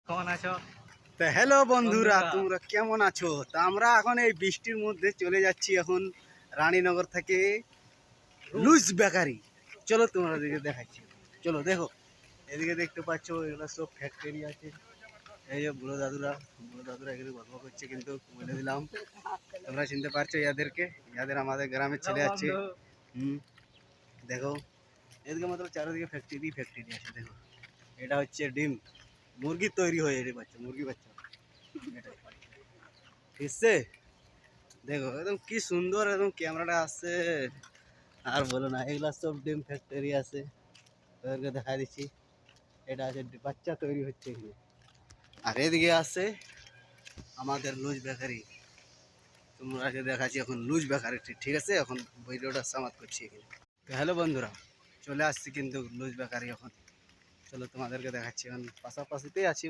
কেমন আছো? তো হ্যালো বন্ধুরা, তোমরা কেমন আছো? তা আমরা এখন এই বৃষ্টির মধ্যে চলে যাচ্ছি এখন রানীনগর থেকে লুজ বেকারি। চলো তোমরা দিকে দেখাচ্ছি, চলো দেখো। এদিকে দেখতে পাচ্ছ এগুলো সব ফ্যাক্টরি আছে। এই যে বুড়ো দাদুরা এগুলো গল্প করছে, কিন্তু বলে দিলাম তোমরা চিনতে পারছো ইয়াদেরকে। ইয়াদের আমাদের গ্রামের ছেলে আছে। দেখো এদিকে মাত্র চারিদিকে ফ্যাক্টরি আছে। দেখো এটা হচ্ছে ডিম, মুরগি তৈরি হয়ে এটি বাচ্চা, মুরগি বাচ্চা ঠিক আছে। দেখো একদম কি সুন্দর একদম ক্যামেরাটা আছে, আর বলো না। এগুলা সব ডিম ফ্যাক্টরি আছে, ওদেরকে দেখা দিচ্ছি। এটা আছে বাচ্চা তৈরি হচ্ছে এখানে। আর এদিকে আছে আমাদের লুজ বেকারি। তোমরা দেখাচ্ছি এখন লুজ বেকারি, ঠিক আছে। এখন ভিডিওটা সমাপ্ত করছি এখানে। হ্যালো বন্ধুরা, চলে আসছি কিন্তু লুজ বেকারি এখন। চলো তোমাদেরকে দেখাচ্ছি, এখন পাশাপাশিতেই আছি।